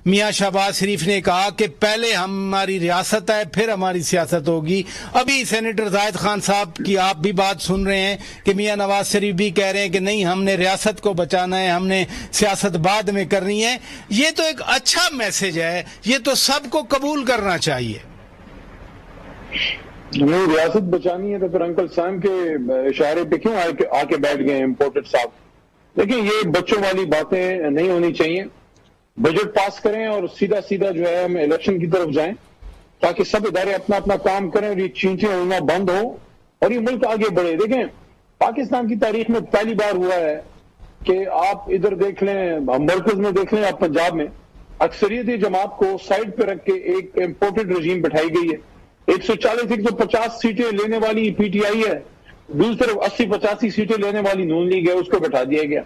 میاں شہباز شریف نے کہا کہ پہلے ہماری ریاست ہے پھر ہماری سیاست ہوگی. ابھی سینیٹر زاہد خان صاحب کی آپ بھی بات سن رہے ہیں کہ میاں نواز شریف بھی کہہ رہے ہیں کہ نہیں ہم نے ریاست کو بچانا ہے, ہم نے سیاست بعد میں کرنی ہے. یہ تو ایک اچھا میسج ہے, یہ تو سب کو قبول کرنا چاہیے. نہیں ریاست بچانی ہے تو پھر انکل سام کے اشارے پہ کیوں آ کے بیٹھ گئے امپورٹڈ صاحب؟ دیکھیں یہ بچوں والی باتیں نہیں ہونی چاہیے. بجٹ پاس کریں اور سیدھا سیدھا جو ہے ہم الیکشن کی طرف جائیں تاکہ سب ادارے اپنا اپنا کام کریں اور یہ چینچیں ہونا بند ہو اور یہ ملک آگے بڑھے. دیکھیں پاکستان کی تاریخ میں پہلی بار ہوا ہے کہ آپ ادھر دیکھ لیں, مرکز میں دیکھ لیں, آپ پنجاب میں اکثریتی جماعت کو سائڈ پہ رکھ کے ایک امپورٹڈ رجیم بٹھائی گئی ہے. 140 150 سیٹیں لینے والی پی ٹی آئی ہے, دوسری طرف 80-85 سیٹیں لینے والی نون لیگ ہے, اس کو بٹھا دیا گیا.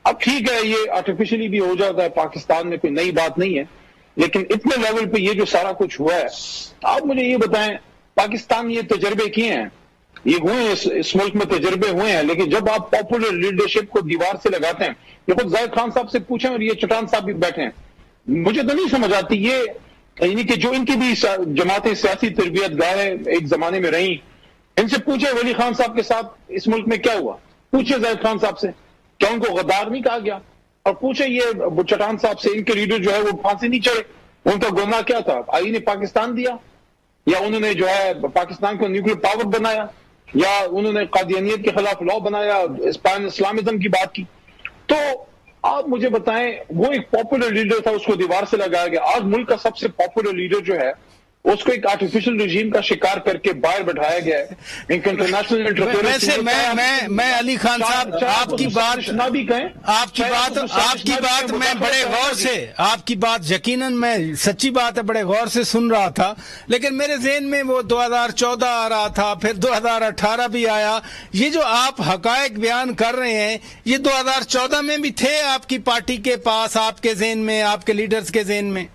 اب ٹھیک ہے یہ آرٹیفیشلی بھی ہو جاتا ہے, پاکستان میں کوئی نئی بات نہیں ہے, لیکن اتنے لیول پہ یہ جو سارا کچھ ہوا ہے, آپ مجھے یہ بتائیں پاکستان یہ تجربے کیے ہیں, یہ ہوئے ہیں اس ملک میں تجربے ہوئے ہیں, لیکن جب آپ پاپولر لیڈرشپ کو دیوار سے لگاتے ہیں, یہ خود زاہد خان صاحب سے پوچھیں اور یہ چٹان صاحب بھی بیٹھے ہیں, مجھے تو نہیں سمجھ آتی یہ یعنی کہ جو ان کی بھی جماعتیں سیاسی تربیت گاہیں ایک زمانے میں رہیں, ان سے پوچھے ولی خان صاحب کے ساتھ اس ملک میں کیا ہوا, پوچھے زاہد خان صاحب سے کیا ان کو غدار نہیں کہا گیا, اور پوچھے یہ چٹان صاحب سے ان کے لیڈر جو ہے وہ پھانسی نہیں چڑھے, ان کا گناہ کیا تھا, آئین پاکستان دیا یا انہوں نے جو ہے پاکستان کو نیوکلیر پاور بنایا یا انہوں نے قادیانیت کے خلاف لاء بنایا, اسلامزم کی بات کی. تو آپ مجھے بتائیں وہ ایک پاپولر لیڈر تھا, اس کو دیوار سے لگایا گیا. آج ملک کا سب سے پاپولر لیڈر جو ہے اس کو ایک آرٹیفیشل رجیم کا شکار کر کے باہر بٹھایا گیا ہے. ویسے میں علی خان صاحب آپ کی بات میں بڑے غور سے, آپ کی بات یقیناً میں سچی بات ہے بڑے غور سے سن رہا تھا, لیکن میرے ذہن میں وہ 2014 آ رہا تھا, پھر 2018 بھی آیا. یہ جو آپ حقائق بیان کر رہے ہیں یہ 2014 میں بھی تھے آپ کی پارٹی کے پاس, آپ کے ذہن میں, آپ کے لیڈرز کے ذہن میں؟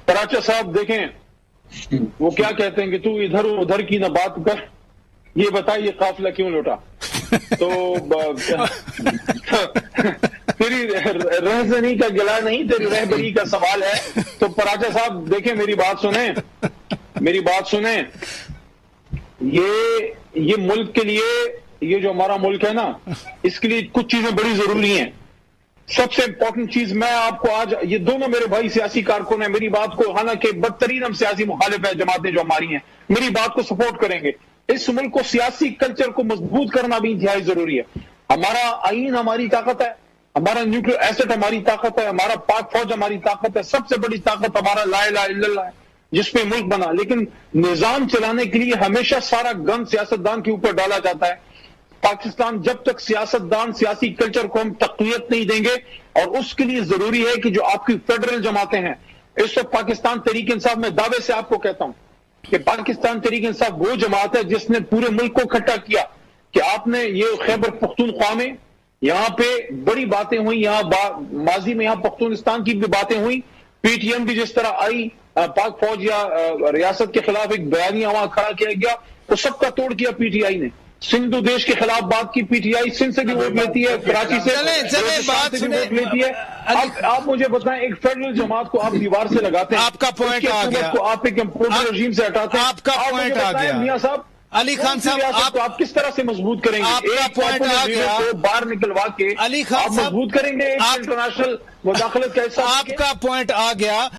کراچا صاحب دیکھیں وہ کیا کہتے ہیں کہ تو ادھر ادھر کی نہ بات کر, یہ بتا یہ قافلہ کیوں لوٹا. تو تیری رہزنی کا گلا نہیں, تیری رہبری کا سوال ہے. تو پراچا صاحب دیکھیں میری بات سنیں, یہ ملک کے لیے, یہ جو ہمارا ملک ہے نا, اس کے لیے کچھ چیزیں بڑی ضروری ہیں. سب سے امپورٹنٹ چیز میں آپ کو آج, یہ دونوں میرے بھائی سیاسی کارکن ہیں, میری بات کو, حالانکہ بدترین ہم سیاسی مخالف ہیں, جماعتیں جو ہماری ہیں میری بات کو سپورٹ کریں گے. اس ملک کو سیاسی کلچر کو مضبوط کرنا بھی انتہائی ضروری ہے. ہمارا آئین ہماری طاقت ہے, ہمارا نیوکلیر ایسٹ ہماری طاقت ہے, ہمارا پاک فوج ہماری طاقت ہے, سب سے بڑی طاقت ہمارا لا الہ الا اللہ ہے جس پہ ملک بنا. لیکن نظام چلانے کے لیے ہمیشہ سارا گن سیاستدان کے اوپر ڈالا جاتا ہے. پاکستان جب تک سیاستدان سیاسی کلچر کو ہم تقویت نہیں دیں گے, اور اس کے لیے ضروری ہے کہ جو آپ کی فیڈرل جماعتیں ہیں, اس وقت پاکستان تحریک انصاف, میں دعوے سے آپ کو کہتا ہوں کہ پاکستان تحریک انصاف وہ جماعت ہے جس نے پورے ملک کو اکٹھا کیا. کہ آپ نے یہ خیبر پختونخوا میں یہاں پہ بڑی باتیں ہوئی, یہاں ماضی میں یہاں پختونستان کی بھی باتیں ہوئی, پی ٹی ایم بھی جس طرح آئی, پاک فوج یا ریاست کے خلاف ایک بیانیہ وہاں کھڑا کیا گیا, تو سب کا توڑ کیا پی ٹی آئی نے. سندھو دیش کے خلاف بات کی پی ٹی آئی, سندھ سے بھی ووٹ لیتی ہے, کراچی سے ووٹ لیتی ہے. آپ مجھے بتائیں ایک فیڈرل جماعت کو آپ دیوار سے لگاتے ہیں, آپ کا پوائنٹ آ گیا, آپ ایک امپورٹنٹ رجیم سے ہٹاتے ہیں, آپ کا پوائنٹ آ گیا. میاں صاحب علی خان صاحب آپ کس طرح سے مضبوط کریں گے, آپ کا پوائنٹ آ گیا, باہر نکلوا کے علی خان صاحب مضبوط کریں گے انٹرنیشنل مداخلت کا حصہ. آپ کا پوائنٹ آ گیا.